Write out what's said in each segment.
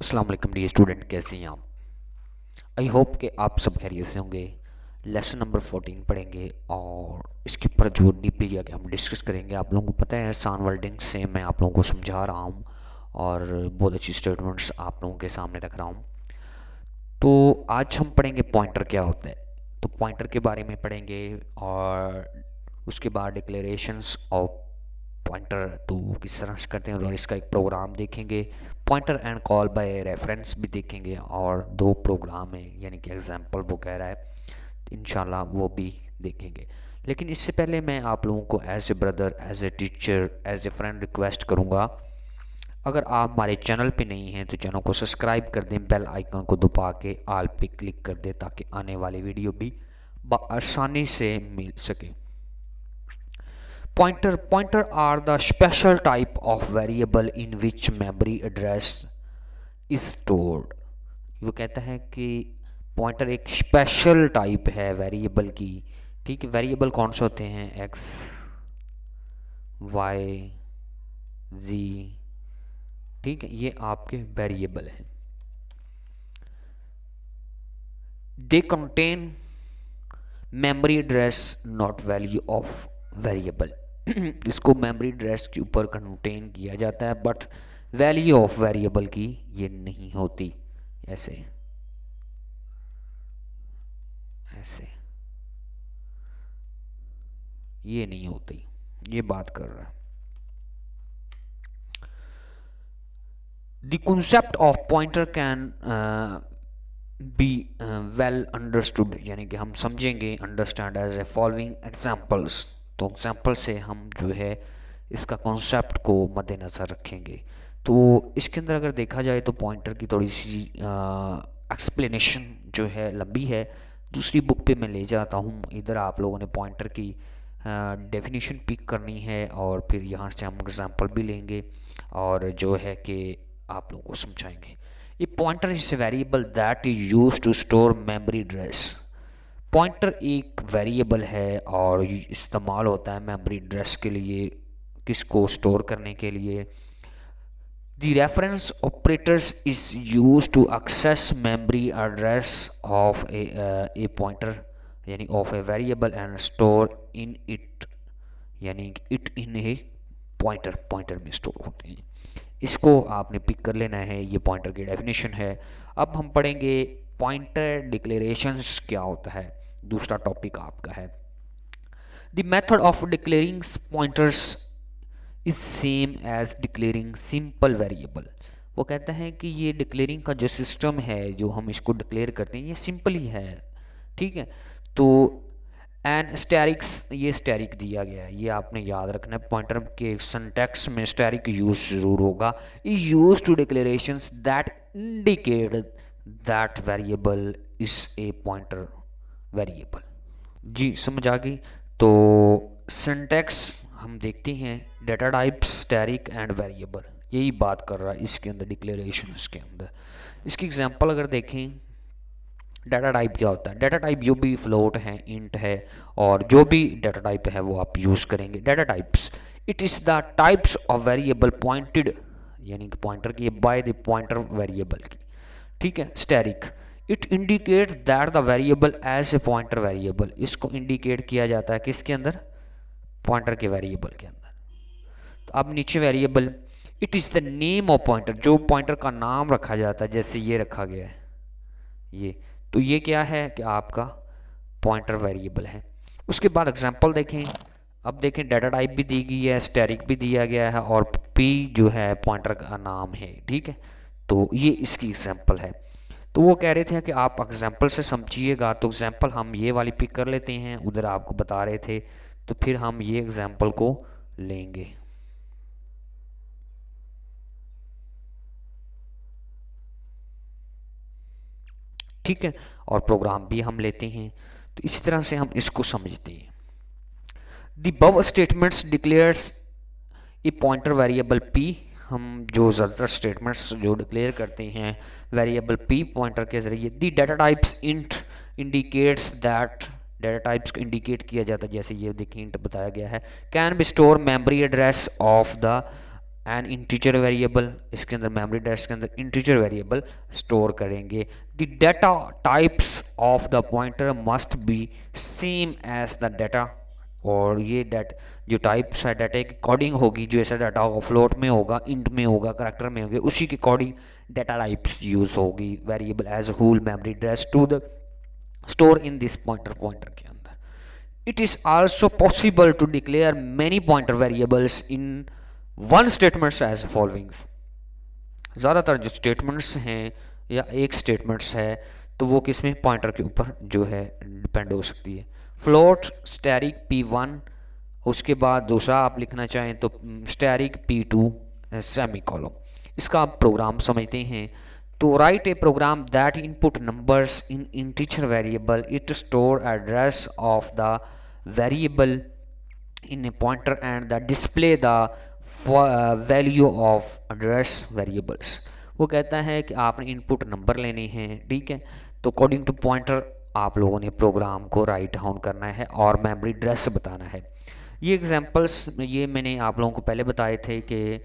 अस्सलाम वालेकुम dear student, कैसे हैं आप? आई होप कि आप सब खैरियत से होंगे। लेसन नंबर 14 पढ़ेंगे और इसके ऊपर जो डीपली जाके हम डिस्कस करेंगे। आप लोगों को पता है सान वर्डिंग से मैं आप लोगों को समझा रहा हूँ और बहुत अच्छी स्टेटमेंट्स आप लोगों के सामने रख रहा हूँ। तो आज हम पढ़ेंगे पॉइंटर क्या होता है, तो पॉइंटर के बारे में पढ़ेंगे और उसके बाद डिक्लेरेशंस ऑफ पॉइंटर तो किस तरह से करते हैं और इसका एक प्रोग्राम देखेंगे। Pointer and call by reference भी देखेंगे और दो प्रोग्राम है यानी कि एग्जांपल वो कह रहा है, इंशाल्लाह वो भी देखेंगे। लेकिन इससे पहले मैं आप लोगों को as a brother, as a teacher, as a friend request करूँगा, अगर आप हमारे चैनल पे नहीं हैं तो चैनल को सब्सक्राइब कर दें, बेल आइकन को दबा के ऑल पे क्लिक कर दें ताकि आने वाली वीडियो भी आसानी से मिल सके। Pointer are the special type of variable in which memory address is stored। वो कहता है कि पॉइंटर एक स्पेशल टाइप है वेरिएबल की। ठीक है, वेरिएबल कौन से होते हैं? एक्स, वाई, जी। ठीक है, ये आपके वेरिएबल हैं। They contain memory address not value of variable. इसको मेमोरी एड्रेस के ऊपर कंटेन किया जाता है बट वैल्यू ऑफ वेरिएबल की ये नहीं होती। ऐसे ऐसे ये नहीं होती, ये बात कर रहा है। The concept of pointer can be well understood, यानी कि हम समझेंगे understand as a following examples. तो एग्जांपल से हम जो है इसका कॉन्सेप्ट को मद्देनज़र रखेंगे। तो इसके अंदर अगर देखा जाए तो पॉइंटर की थोड़ी सी एक्सप्लेनेशन जो है लंबी है, दूसरी बुक पे मैं ले जाता हूँ। इधर आप लोगों ने पॉइंटर की डेफिनेशन पिक करनी है और फिर यहाँ से हम एग्जांपल भी लेंगे और जो है कि आप लोगों को समझाएंगे। ये pointer is variable that is use to store memory address. Pointer एक वेरिएबल है और इस्तेमाल होता है मेमोरी एड्रेस के लिए, किसको स्टोर करने के लिए। The reference operators is use to access memory address of a pointer यानी of a variable and store in it, यानी it in a pointer, pointer में स्टोर होते हैं। इसको आपने पिक कर लेना है, ये पॉइंटर की डेफिनेशन है। अब हम पढ़ेंगे पॉइंटर डिक्लेरेशंस क्या होता है, दूसरा टॉपिक आपका है। The method of declaring pointers is same as declaring simple variable. वो कहता है कि ये डिक्लेयरिंग का जो सिस्टम है, जो हम इसको डिक्लेयर करते हैं, ये सिंपल ही है। ठीक है, तो एंड स्टैरिक्स, ये स्टैरिक दिया गया है, ये आपने याद रखना है। पॉइंटर के सिंटैक्स में स्टैरिक यूज जरूर होगा। Is use to declarations that indicate that variable is a pointer variable. जी समझ आ गई। तो सिंटैक्स हम देखते हैं, data type, asterisk and variable, यही बात कर रहा है इसके अंदर, डिक्लेरेशन के अंदर। इसकी एग्जांपल अगर देखें, डाटा टाइप क्या होता है? डाटा टाइप जो भी फ्लोट है, इंट है, और जो भी डाटा टाइप है वो आप यूज़ करेंगे। Data types, it is the types of variable pointed, यानी कि पॉइंटर की बाय द पॉइंटर वेरिएबल की। ठीक है। Asterisk, it indicate that the variable as a pointer variable, इसको इंडिकेट किया जाता है किसके अंदर? पॉइंटर के वेरिएबल के अंदर। तो अब नीचे variable, it is the name of pointer, जो पॉइंटर का नाम रखा जाता है, जैसे ये रखा गया है ये, तो ये क्या है कि आपका पॉइंटर वेरिएबल है। उसके बाद एग्जांपल देखें। अब देखें, डाटा टाइप भी दी गई है, स्टैरिक भी दिया गया है और पी जो है पॉइंटर का नाम है। ठीक है, तो ये इसकी एग्जांपल है। तो वो कह रहे थे कि आप एग्जांपल से समझिएगा, तो एग्जांपल हम ये वाली पिक कर लेते हैं, उधर आपको बता रहे थे, तो फिर हम ये एग्जांपल को लेंगे। ठीक है, और प्रोग्राम भी हम लेते हैं, तो इसी तरह से हम इसको समझते हैं। द बव स्टेटमेंट्स डिक्लेयर्स ए पॉइंटर वेरिएबल पी। हम जो ज़्यादातर स्टेटमेंट्स जो डिक्लेयर करते हैं वेरिएबल पी पॉइंटर के जरिए। The data types int indicates that, data types को इंडिकेट किया जाता है, जैसे ये देखिए इंट बताया गया है। Can be store memory address of the an integer variable, इसके अंदर मेमोरी एड्रेस के अंदर इंटीजर वेरिएबल स्टोर करेंगे। The data types of the pointer must be same as the data, और ये जो टाइप्स है डाटा की कोडिंग होगी, जो ऐसा डाटा होगा फ्लोट में होगा, इंट में होगा, करैक्टर में होगी, उसी की कोडिंग डाटा टाइप्स यूज होगी। Variable as whole memory address to the store in this pointer के अंदर। It is also possible to declare many pointer variables in one statements as followings. ज़्यादातर जो स्टेटमेंट्स हैं या एक स्टेटमेंट्स है तो वो किस में पॉइंटर के ऊपर जो है डिपेंड हो सकती है। फ्लोट स्टैरिक P1, उसके बाद दूसरा आप लिखना चाहें तो स्टैरिक P2 सेमी कॉलम। इसका आप प्रोग्राम समझते हैं। तो write a program that input numbers in integer variable, it store address of the variable in a pointer and the display the value of address variables. वो कहता है कि आपने इनपुट नंबर लेने हैं, ठीक है, तो अकॉर्डिंग टू पॉइंटर आप लोगों ने प्रोग्राम को राइट डाउन करना है और मेमोरी एड्रेस बताना है। ये एग्जांपल्स ये मैंने आप लोगों को पहले बताए थे कि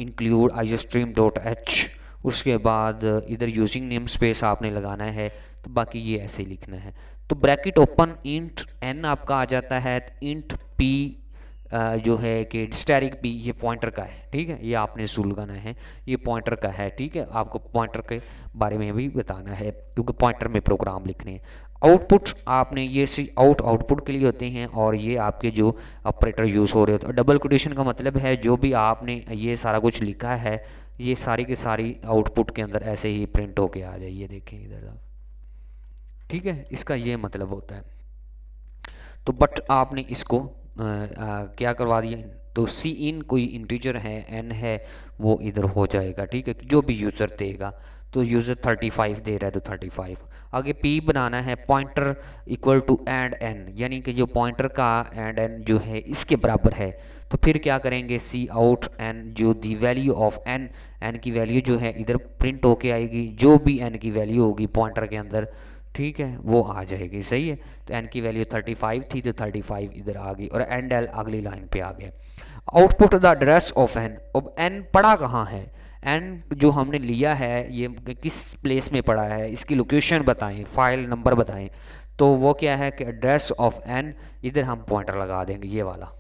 इंक्लूड iostream.h, उसके बाद इधर यूजिंग नेम स्पेस आपने लगाना है, तो बाकी ये ऐसे ही लिखना है। तो ब्रैकेट ओपन इंट n आपका आ जाता है, इंट p जो है कि स्टैरिक p ये पॉइंटर का है, ठीक है, ये आपने जूल लगाना है, ये पॉइंटर का है, ठीक है। आपको पॉइंटर के बारे में भी बताना है क्योंकि पॉइंटर में प्रोग्राम लिखने हैं। आउटपुट आपने ये सी आउटपुट के लिए होते हैं, और ये आपके जो ऑपरेटर यूज़ हो रहे होते हैं। डबल कोटेशन का मतलब है जो भी आपने ये सारा कुछ लिखा है ये सारी की सारी आउटपुट के अंदर ऐसे ही प्रिंट होके आ जाए, ये देखें इधर, ठीक है, इसका ये मतलब होता है। तो बट आपने इसको क्या करवा दिया, तो सी इन कोई इंटीजर है n है वो इधर हो जाएगा, ठीक है, जो भी यूज़र देगा। तो यूज़र 35 दे रहा है तो 35। आगे p बनाना है pointer equal to and n, यानी कि जो पॉइंटर का एंड n जो है इसके बराबर है। तो फिर क्या करेंगे, सी आउट n जो दी वैल्यू ऑफ n की वैल्यू जो है इधर प्रिंट होके आएगी, जो भी n की वैल्यू होगी पॉइंटर के अंदर, ठीक है, वो आ जाएगी, सही है। तो n की वैल्यू 35 थी तो 35 इधर आ गई, और एंड एल अगली लाइन पे आ गया। Output the address of n, अब n पड़ा कहाँ है, n जो हमने लिया है ये किस प्लेस में पड़ा है, इसकी लोकेशन बताएं, फाइल नंबर बताएं। तो वो क्या है कि एड्रेस ऑफ n, इधर हम पॉइंटर लगा देंगे ये वाला।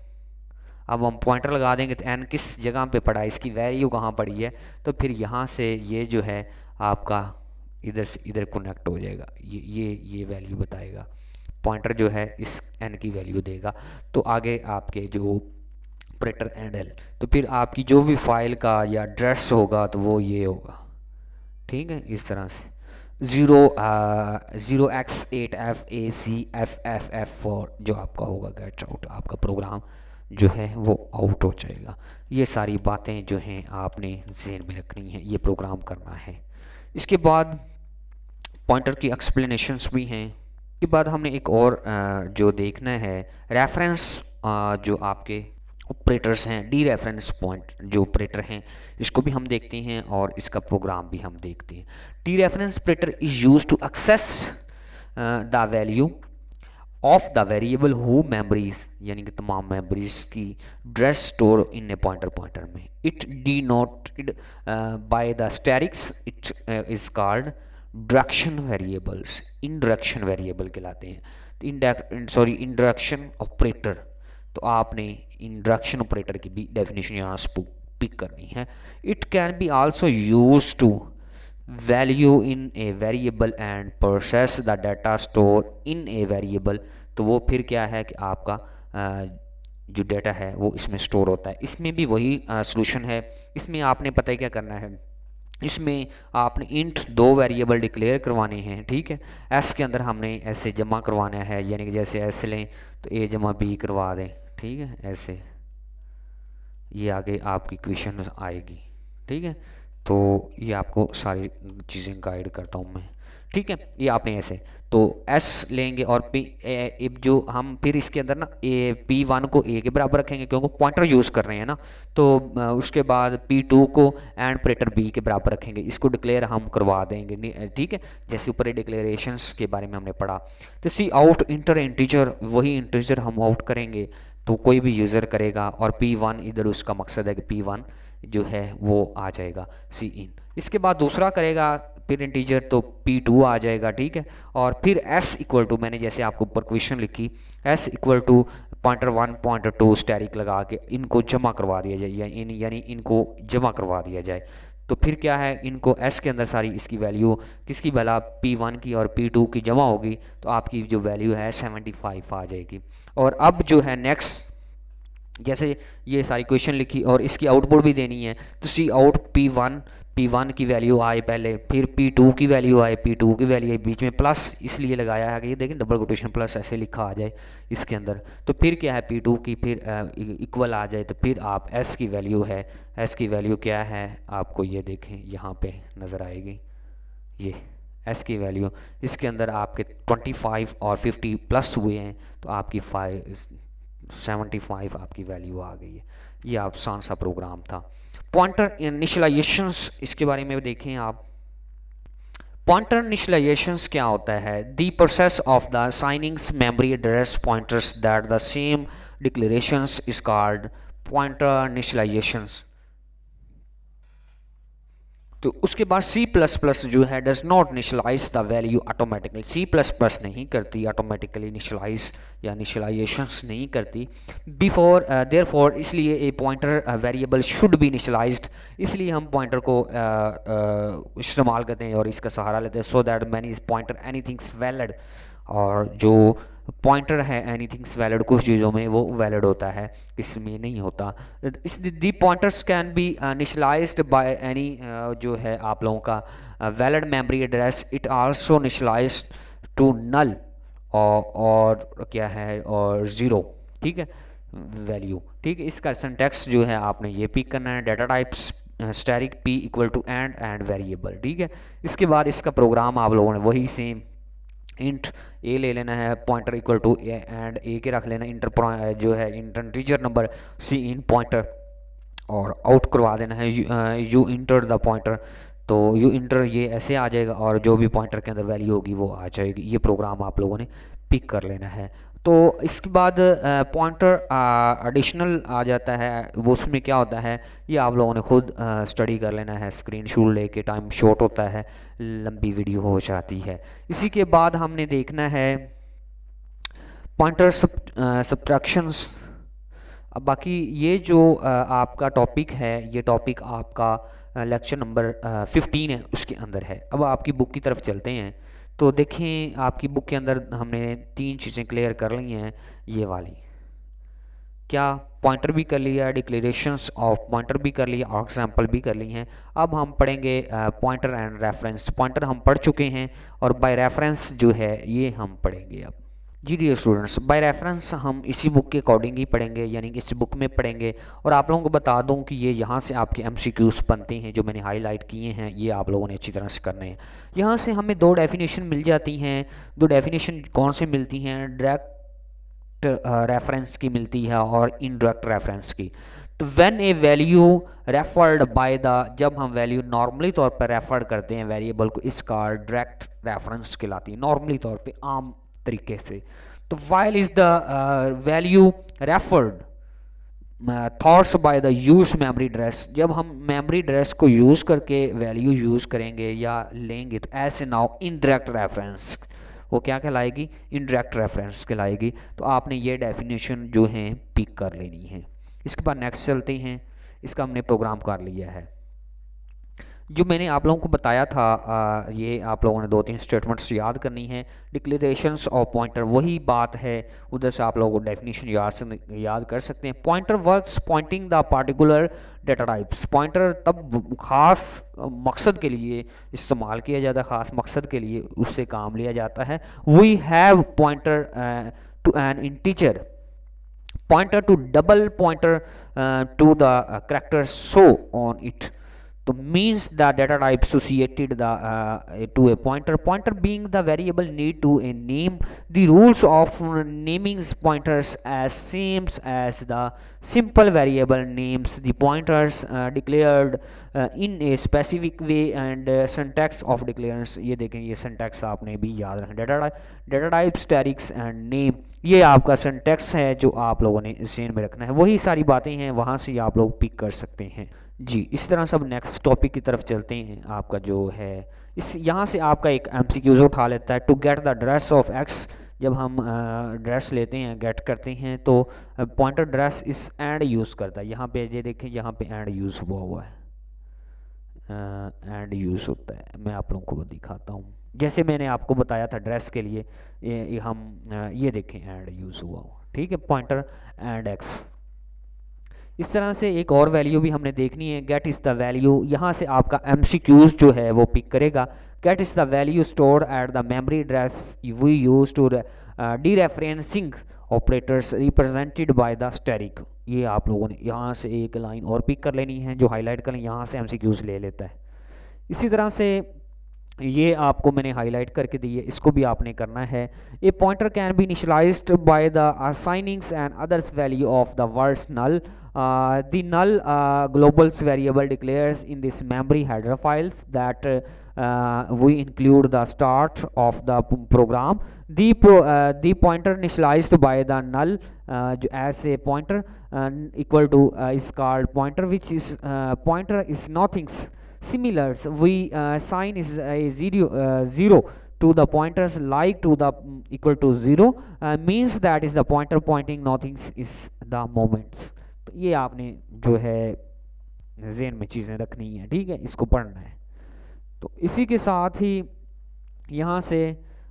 अब हम पॉइंटर लगा देंगे तो n किस जगह पे पड़ा है, इसकी वैल्यू कहाँ पड़ी है, तो फिर यहाँ से ये जो है आपका इधर से इधर कनेक्ट हो जाएगा, ये वैल्यू बताएगा, पॉइंटर जो है इस n की वैल्यू देगा। तो आगे आपके जो ऑपरेटर एंड एल, तो फिर आपकी जो भी फाइल का या एड्रेस होगा तो वो ये होगा, ठीक है, इस तरह से 0x8FACFFF4 जो आपका होगा गेट्स आउट, आपका प्रोग्राम जो है वो आउट हो जाएगा। ये सारी बातें जो हैं आपने ज़हन में रखनी है, ये प्रोग्राम करना है। इसके बाद पॉइंटर की एक्सप्लेनेशंस भी हैं। इसके बाद हमने एक और जो देखना है रेफरेंस, जो आपके ऑपरेटर्स हैं, डी रेफरेंस पॉइंट जो ऑपरेटर हैं इसको भी हम देखते हैं और इसका प्रोग्राम भी हम देखते हैं। Dereference operator is used to access the value of the variable who memories, यानी कि तमाम मेमोरीज की address store in a pointer में। It denoted by the asterisks, it is called direction variables, indirection variable कहलाते हैं। इंडायरेक्शन operator, तो आपने इंडायरेक्शन operator की भी डेफिनेशन यहाँ से पिक करनी है। It can be also use to value in a variable and process the data store in a variable. तो वो फिर क्या है कि आपका जो डाटा है वो इसमें स्टोर होता है। इसमें भी वही सॉल्यूशन है। इसमें आपने पता है क्या करना है, इसमें आपने इंट 2 वेरिएबल डिक्लेयर करवाने हैं, ठीक है। एस के अंदर हमने ऐसे जमा करवाना है, यानी कि जैसे एस लें तो ए जमा बी करवा दें, ठीक है, ऐसे ये आगे आपकी क्वेश्चन आएगी, ठीक है। तो ये आपको सारी चीज़ें गाइड करता हूँ मैं, ठीक है। ये आपने ऐसे तो एस लेंगे और पी जो हम फिर इसके अंदर ना P1 को ए के बराबर रखेंगे क्योंकि पॉइंटर यूज़ कर रहे हैं ना। तो उसके बाद P2 को एंड ऑपरेटर बी के बराबर रखेंगे, इसको डिक्लेयर हम करवा देंगे, ठीक है, जैसे ऊपर डिक्लेरेशंस के बारे में हमने पढ़ा। तो सी आउट इंटर इंटीजर, वही इंटीजर हम आउट करेंगे। तो कोई भी यूज़र करेगा और P1 इधर उसका मकसद है कि P1 जो है वो आ जाएगा सी इन। इसके बाद दूसरा करेगा फिर इंटीजर तो P2 आ जाएगा, ठीक है। और फिर S इक्वल टू, मैंने जैसे आपको ऊपर क्वेश्चन लिखी, S इक्वल टू .1 .2 स्टैरिक लगा के इनको जमा करवा दिया जाए, या यानी इनको जमा करवा दिया जाए। तो फिर क्या है, इनको S के अंदर सारी इसकी वैल्यू किसकी भला P1 की और P2 की जमा होगी, तो आपकी जो वैल्यू है 75 आ जाएगी। और अब जो है नेक्स्ट, जैसे ये सारी क्वेश्चन लिखी और इसकी आउटपुट भी देनी है, तो सी आउट P1 की वैल्यू आए पहले, फिर P2 की वैल्यू आए, P2 की वैल्यू आए, बीच में प्लस इसलिए लगाया है कि ये देखें डबल कोटेशन प्लस ऐसे लिखा आ जाए इसके अंदर। तो फिर क्या है, P2 की फिर इक्वल आ जाए, तो फिर आप S की वैल्यू है, S की वैल्यू क्या है आपको ये देखें यहाँ पे नज़र आएगी, ये S की वैल्यू इसके अंदर आपके 25 और 50 प्लस हुए हैं, तो आपकी 75 आपकी वैल्यू आ गई है। ये आसान सा प्रोग्राम था। पॉइंटर इनिशियलाइजेशंस, इसके बारे में देखें आप। पॉइंटर इनिशियलाइजेशंस क्या होता है, the process of the signings memory address pointers that the same declarations is called pointer initializations. तो उसके बाद C++ जो है does not initialize the value automatically, C++ नहीं करती ऑटोमेटिकली इनिशियलाइज या इनिशियलाइजेशंस नहीं करती। बिफोर देयरफॉर, इसलिए ए pointer variable should be initialised, इसलिए हम पॉइंटर को इस्तेमाल करते हैं और इसका सहारा लेते हैं, so that many pointer anythings valid, और जो पॉइंटर है एनीथिंग्स वैलिड कुछ चीज़ों में वो वैलिड होता है, इसमें नहीं होता। इस the pointers can be initialized by any, जो है आप लोगों का valid memory address, it also initialized to null और क्या है और ज़ीरो, ठीक है, वैल्यू, ठीक है। इसका सिंटैक्स जो है आपने ये पिक करना है, data types static P equal to and variable, ठीक है। इसके बाद इसका प्रोग्राम आप लोगों ने वही सेम इंट ए ले लेना है, pointer equal to a and a के रख लेना, इंटर जो है integer number see in pointer, और आउट करवा देना है यू इंटर द पॉइंटर, तो यू इंटर ये ऐसे आ जाएगा और जो भी पॉइंटर के अंदर वैल्यू होगी वो आ जाएगी। ये प्रोग्राम आप लोगों ने पिक कर लेना है। तो इसके बाद पॉइंटर एडिशनल आ जाता है, वो उसमें क्या होता है ये आप लोगों ने खुद स्टडी कर लेना है, स्क्रीन शॉट लेके, टाइम शॉर्ट होता है, लंबी वीडियो हो जाती है। इसी के बाद हमने देखना है पॉइंटर सब्ट्रैक्शंस। अब बाकी ये जो आपका टॉपिक है, ये टॉपिक आपका लेक्चर नंबर 15 है, उसके अंदर है। अब आपकी बुक की तरफ चलते हैं, तो देखें आपकी बुक के अंदर हमने 3 चीज़ें क्लियर कर ली हैं। ये वाली क्या, पॉइंटर भी कर लिया, डिक्लेरेशंस ऑफ पॉइंटर भी कर लिया, और एग्जाम्पल भी कर ली हैं। अब हम पढ़ेंगे पॉइंटर एंड रेफरेंस। पॉइंटर हम पढ़ चुके हैं और बाय रेफरेंस जो है ये हम पढ़ेंगे अब। जी डियर स्टूडेंट्स, बाय रेफरेंस हम इसी बुक के अकॉर्डिंग ही पढ़ेंगे, यानी कि इस बुक में पढ़ेंगे। और आप लोगों को बता दूं कि ये यहाँ से आपके MCQs बनते हैं, जो मैंने हाईलाइट किए हैं, ये आप लोगों ने अच्छी तरह से करने हैं। यहाँ से हमें 2 डेफिनेशन मिल जाती हैं। 2 डेफिनेशन कौन से मिलती हैं, डायरेक्ट रेफरेंस की मिलती है और इनडायरेक्ट रेफरेंस की। तो when A value referred by the, जब हम वैल्यू नॉर्मली तौर पर रेफर करते हैं वेरिएबल को, इसका डायरेक्ट रेफरेंस कहलाती है नॉर्मली तौर पे, आम तरीके से। तो while is the value referred thoughts by the use memory address, जब हम मेमोरी एड्रेस को यूज करके वैल्यू यूज करेंगे या लेंगे, तो ऐसे नाउ इनडायरेक्ट रेफरेंस, वो क्या कहलाएगी, इनडायरेक्ट रेफरेंस कहलाएगी। तो आपने ये डेफिनेशन जो है पिक कर लेनी है। इसके बाद नेक्स्ट चलते हैं, इसका हमने प्रोग्राम कर लिया है। जो मैंने आप लोगों को बताया था, ये आप लोगों ने 2-3 स्टेटमेंट्स याद करनी है। डिक्लेरेशंस ऑफ पॉइंटर वही बात है, उधर से आप लोगों को डेफिनेशन याद कर सकते हैं। Pointer works Poynting the particular data types, pointer तब खास मकसद के लिए इस्तेमाल किया जाता है, खास मकसद के लिए उससे काम लिया जाता है। We have pointer to an integer, pointer to double pointer to the character show on it, तो means the data type associated to a pointer being the variable need to a name. The rules of naming pointers as same as the simple variable names the pointers declared in a specific way and syntax of declarance. ये देखें, ये syntax आपने भी याद रखना. data type static and name, ये आपका syntax है जो आप लोगों ने ज़हन में रखना है. वही सारी बातें हैं, वहाँ से आप लोग पिक कर सकते हैं जी. इस तरह से अब नेक्स्ट टॉपिक की तरफ चलते हैं. आपका जो है इस यहाँ से आपका एक MCQs उठा लेता है. To get the dress of X, जब हम ड्रेस लेते हैं, गेट करते हैं, तो पॉइंटर ड्रेस इस एंड यूज़ करता है. यहाँ पे ये देखें, यहाँ पे एंड यूज़ हुआ है, एंड यूज़ होता है. मैं आप लोगों को दिखाता हूँ. जैसे मैंने आपको बताया था ड्रेस के लिए, ये हम ये देखें एंड यूज़ हुआ. ठीक है, पॉइंटर एंड एक्स. इस तरह से एक और वैल्यू भी हमने देखनी है. गेट इज़ द वैल्यू, यहाँ से आपका MCQs जो है वो पिक करेगा. Get is the value stored at the memory address we use to dereferencing operators represented by the static. ये आप लोगों ने यहाँ से एक लाइन और पिक कर लेनी है जो हाईलाइट करें, यहाँ से MCQs ले लेता है. इसी तरह से ये आपको मैंने हाईलाइट करके दी है, इसको भी आपने करना है. A pointer can be initialized by the assignings and others value of the words null. The null globals variable declares in this memory header files that we include the start of the program. The pointer initialized by the null as a pointer equal to is called pointer, which is pointer is nothing similar. We assign is a zero to the pointers like to the equal to 0 means that is the pointer pointing nothing is the moments. तो ये आपने जो है ज़हन में चीज़ें रखनी है. ठीक है, इसको पढ़ना है. तो इसी के साथ ही यहाँ से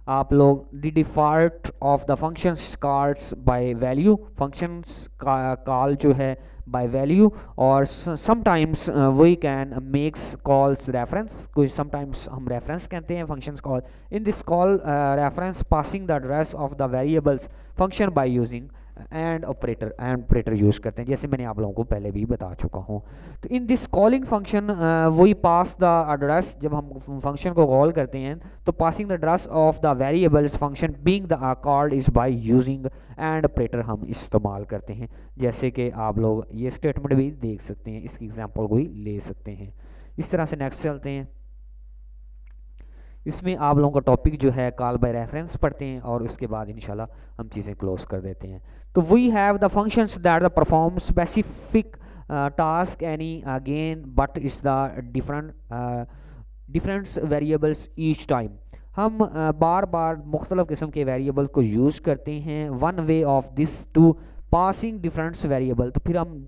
आप लोग the default of the functions calls by value, functions का कॉल जो है बाय वैल्यू, और sometimes we can makes calls reference. कोई समटाइम्स हम रेफरेंस कहते हैं functions call. In this call reference passing the address of the variables function by using and operator use करते हैं, जैसे मैंने आप लोगों को पहले भी बता चुका हूँ. तो इन दिस कॉलिंग फंक्शन वही पास द एड्रेस, जब हम फंक्शन को कॉल करते हैं तो passing the address of the variables function being the called is by using and operator हम इस्तेमाल करते हैं. जैसे कि आप लोग ये स्टेटमेंट भी देख सकते हैं, इसकी एग्जांपल को ही ले सकते हैं. इस तरह से नेक्स्ट चलते हैं. इसमें आप लोगों का टॉपिक जो है कॉल बाय रेफरेंस पढ़ते हैं और उसके बाद इंशाल्लाह हम चीज़ें क्लोज कर देते हैं. तो we have the functions that the perform specific task any again but is the different variables each time. हम बार बार मुख्तलिफ किस्म के वेरिएबल को यूज़ करते हैं. One way of this to passing different variable. तो फिर हम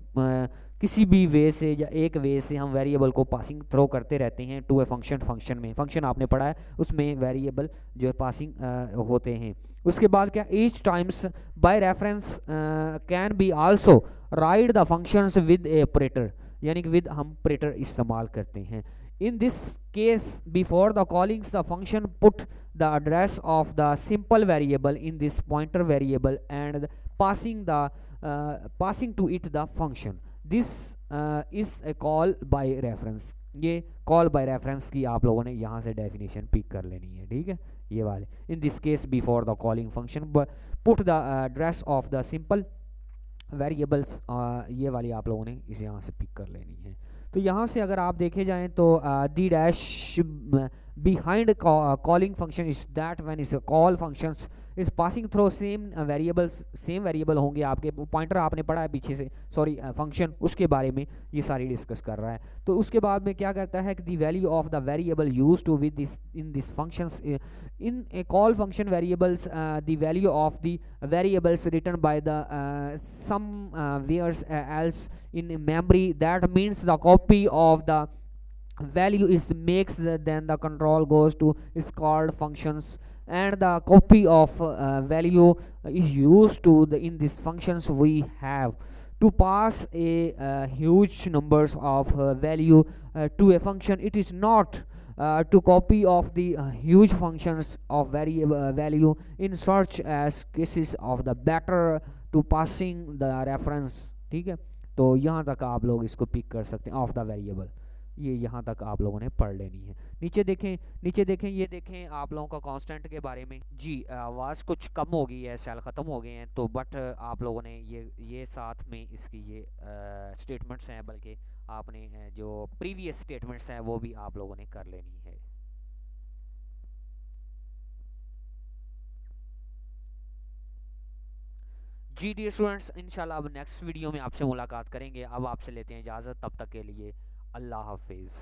किसी भी वे से या एक वे से हम वेरिएबल को पासिंग थ्रो करते रहते हैं टू ए फंक्शन में. फंक्शन आपने पढ़ा है, उसमें वेरिएबल जो है पासिंग होते हैं. उसके बाद क्या, each times by reference can be also write the functions with a operator, यानी कि विद हम ऑपरेटर इस्तेमाल करते हैं. In this case before the callings the function put the address of the simple variable in this pointer variable and passing to it the function. This is a call by reference. ये call by reference की आप लोगों ने यहाँ से definition pick कर लेनी है. ठीक है, ये वाले. इन this case before the calling function put the address of the simple variables, ये वाली आप लोगों ने इसे यहाँ से पिक कर लेनी है. तो यहाँ से अगर आप देखे जाएँ तो the dash behind calling function is that when is a call functions is passing through same variables, same variable होंगे आपके. पॉइंटर आपने पढ़ा है पीछे से, सॉरी फंक्शन, उसके बारे में ये सारी डिस्कस कर रहा है. तो उसके बाद में क्या करता है कि the value of the variable use to with this in this functions in a call function variables the value of the variables written by the somewhere else in memory. That means the copy of the value is makes then the control goes to is called functions, and the copy of value is used to the in these functions we have to pass a huge numbers of value to a function. It is not to copy of the huge functions of variable value in such as cases of the better to passing the reference. ठीक है, तो यहाँ तक आप लोग इसको pick कर सकते हैं ऑफ द वेरिएबल. ये यहाँ तक आप लोगों ने पढ़ लेनी है। नीचे देखें, नीचे देखें, ये देखें आप लोगों का कांस्टेंट के बारे में। जी आवाज़ कुछ कम हो गई है, सेल ख़त्म हो गए हैं, तो बट आप लोगों ने ये साथ में इसकी ये स्टेटमेंट्स हैं, बल्कि आपने जो प्रीवियस स्टेटमेंट्स हैं वो भी आप लोगों ने कर लेनी है। जी डियर स्टूडेंट्स, इंशाल्लाह अब नेक्स्ट वीडियो में आपसे मुलाकात करेंगे। अब आपसे लेते हैं इजाज़त, तब तक के लिए अल्लाह हाफिज़।